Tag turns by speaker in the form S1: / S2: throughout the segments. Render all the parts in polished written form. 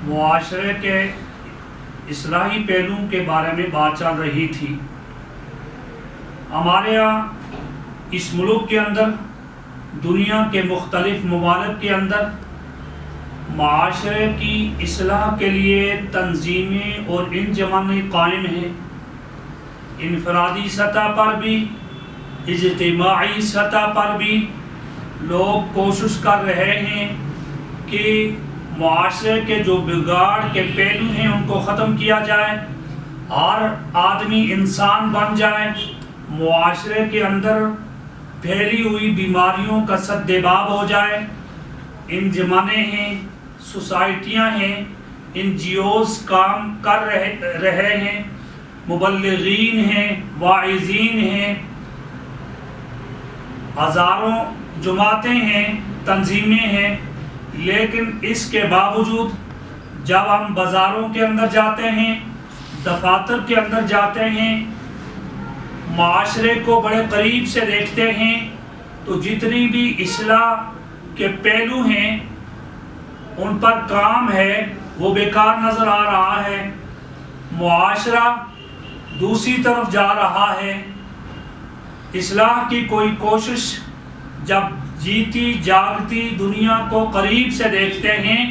S1: معاشرے کے اصلاحی پہلوؤں کے بارے میں بات چل رہی تھی۔ ہمارے یہاں اس ملک کے اندر، دنیا کے مختلف ممالک کے اندر معاشرے کی اصلاح کے لیے تنظیمیں اور انجمنیں قائم ہیں، انفرادی سطح پر بھی، اجتماعی سطح پر بھی لوگ کوشش کر رہے ہیں کہ معاشرے کے جو بگاڑ کے پہلو ہیں ان کو ختم کیا جائے، ہر آدمی انسان بن جائے، معاشرے کے اندر پھیلی ہوئی بیماریوں کا سدباب ہو جائے۔ انجمنیں ہیں، سوسائٹیاں ہیں، NGOs کام کر رہے ہیں، مبلغین ہیں، واعظین ہیں، ہزاروں جماعتیں ہیں، تنظیمیں ہیں، لیکن اس کے باوجود جب ہم بازاروں کے اندر جاتے ہیں، دفاتر کے اندر جاتے ہیں، معاشرے کو بڑے قریب سے دیکھتے ہیں، تو جتنی بھی اصلاح کے پہلو ہیں ان پر کام ہے وہ بیکار نظر آ رہا ہے۔ معاشرہ دوسری طرف جا رہا ہے۔ اصلاح کی کوئی کوشش جب جیتی جاگتی دنیا کو قریب سے دیکھتے ہیں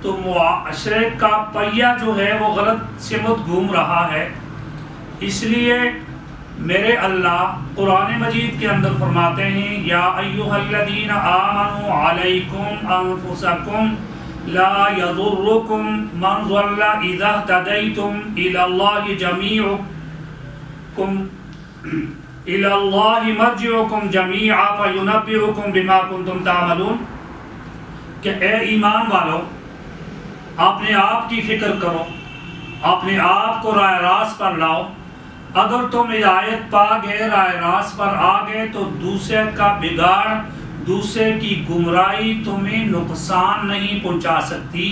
S1: تو معاشرے کا پہیہ جو ہے وہ غلط سمت گھوم رہا ہے۔ اس لیے میرے اللہ قرآن مجید کے اندر فرماتے ہیں، یا ایھا الذین آمنوا علیکم انفسکم لا یضرکم من ضل اذا اہتدیتم الی اللہ جمیعکم الی اللہ مرجعکم جمیعا فینبئکم بما کنتم تعملون، کہ اے ایمان والو اپنے آپ کی فکر کرو، اپنے آپ کو راہ راست پر لاؤ۔ اگر تم ہدایت پا گئے، راہ راست پر آ گئے، تو دوسرے کا بگاڑ، دوسرے کی گمراہی تمہیں نقصان نہیں پہنچا سکتی۔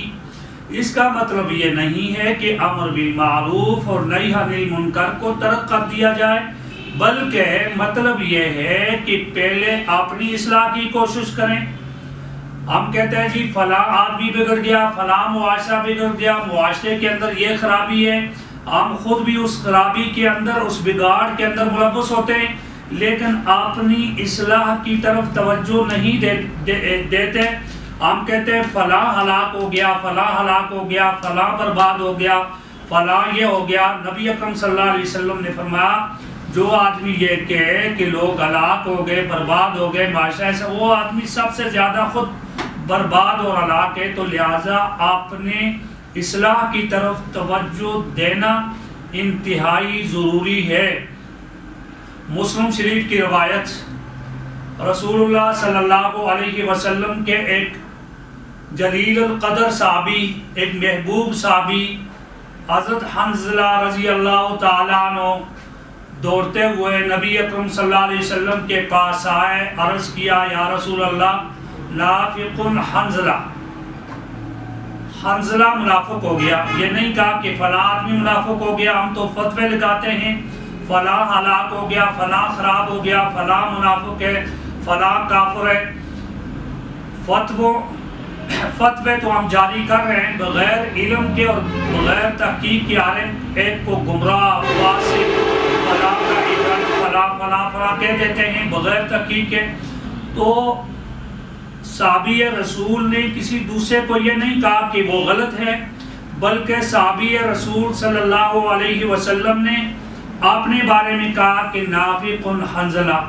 S1: اس کا مطلب یہ نہیں ہے کہ امر بالمعروف اور نہی عن المنکر کو ترک کر دیا جائے، بلکہ مطلب یہ ہے کہ پہلے اپنی اصلاح کی کوشش کریں۔ ہم کہتے ہیں جی فلاں آدمی بگڑ گیا، فلاں معاشرہ بگڑ گیا، معاشرے کے اندر یہ خرابی ہے، ہم خود بھی اس خرابی کے اندر، اس بگاڑ کے اندر ملوث ہوتے ہیں، لیکن اپنی اصلاح کی طرف توجہ نہیں دیتے۔ ہم کہتے ہیں فلاں ہلاک ہو گیا، فلاں ہلاک ہو گیا، فلاں برباد ہو گیا، فلاں یہ ہو گیا۔ نبی اکرم صلی اللہ علیہ وسلم نے فرمایا جو آدمی یہ کہے کہ لوگ ہلاک ہو گئے، برباد ہو گئے معاشرے سے، وہ آدمی سب سے زیادہ خود برباد اور ہلاک ہے۔ تو لہٰذا اپنے اصلاح کی طرف توجہ دینا انتہائی ضروری ہے۔ مسلم شریف کی روایت، رسول اللہ صلی اللہ علیہ وسلم کے ایک جلیل القدر صحابی، ایک محبوب صحابی حضرت حنظلہ رضی اللہ تعالیٰ عنہ دوڑتے ہوئے نبی اکرم صلی اللہ علیہ وسلم کے پاس آئے، عرض کیا یا رسول اللہ نافق حنظلہ، حنظلہ منافق ہو گیا۔ یہ نہیں کہا کہ فلاں آدمی منافق ہو گیا، ہم تو فتوے لگاتے ہیں فلاں ہلاک ہو گیا، فلاں خراب ہو گیا، فلاں منافق ہے، فلاں کافر ہے۔ فتوے تو ہم جاری کر رہے ہیں بغیر علم کے اور بغیر تحقیق کے، ایک کو گمراہ فاسق فلاں کا ادھر فلاں فلاں فلاں کہہ دیتے ہیں بغیر تحقیق کے۔ تو صحابی رسول نے کسی دوسرے کو یہ نہیں کہا کہ وہ غلط ہے، بلکہ صحابی رسول صلی اللہ علیہ وسلم نے اپنے بارے میں کہا کہ نافق حنظلہ۔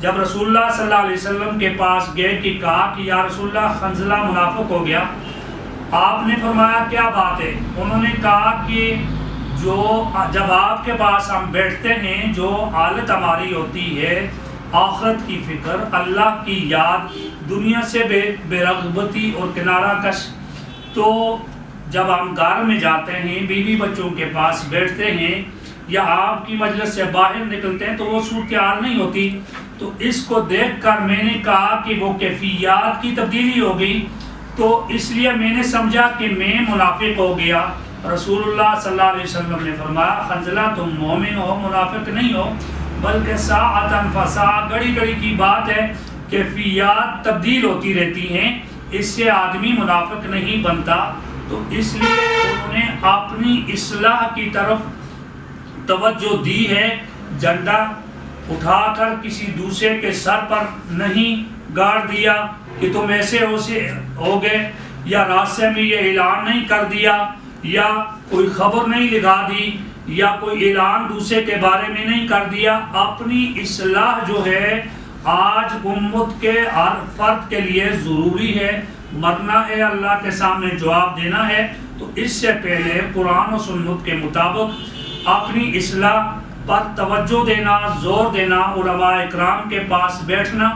S1: جب رسول اللہ صلی اللہ علیہ وسلم کے پاس گئے کہ کہا کہ یا رسول اللہ حنظلہ منافق ہو گیا، آپ نے فرمایا کیا بات ہے؟ انہوں نے کہا کہ جب آپ کے پاس ہم بیٹھتے ہیں، جو حالت ہماری ہوتی ہے آخرت کی فکر، اللہ کی یاد، دنیا سے بے رغبتی اور کنارہ کش، تو جب ہم گھر میں جاتے ہیں، بیوی بچوں کے پاس بیٹھتے ہیں یا آپ کی مجلس سے باہر نکلتے ہیں تو وہ صورتحال نہیں ہوتی۔ تو اس کو دیکھ کر میں نے کہا کہ وہ کیفیات کی تبدیلی ہو گئی، تو اس لیے میں نے سمجھا کہ میں منافق ہو گیا۔ رسول اللہ صلی اللہ علیہ وسلم نے فرمایا حنظلہ تم مومن ہو، منافق نہیں ہو، بلکہ ساعتاً فساعۃ، گھڑی گھڑی کی بات ہے، کیفیات تبدیل ہوتی رہتی ہیں، اس سے آدمی منافق نہیں بنتا۔ تو اس لیے انہوں نے اپنی اصلاح کی طرف توجہ دی ہے. جھنڈا اٹھا کر کسی دوسرے کے سر پر نہیں گاڑ دیا کہ تم ایسے ہو گئے، یا راستے میں یہ اعلان نہیں کر دیا، یا کوئی خبر نہیں لگا دی، یا کوئی اعلان دوسرے کے بارے میں نہیں کر دیا. اپنی اصلاح جو ہے آج امت کے ہر فرد کے لیے ضروری ہے. مرنا ہے، اللہ کے سامنے جواب دینا ہے، تو اس سے پہلے قرآن و سنت کے مطابق اپنی اصلاح پر توجہ دینا، زور دینا، علماء اکرام کے پاس بیٹھنا،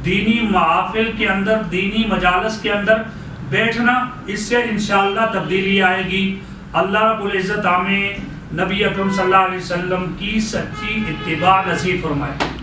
S1: دینی محافل کے اندر، دینی مجالس کے اندر بیٹھنا، اس سے انشاءاللہ تبدیلی آئے گی. اللہ رب العزت ہمیں نبی اکرم صلی اللہ علیہ وسلم کی سچی اتباع نصیب فرمائے.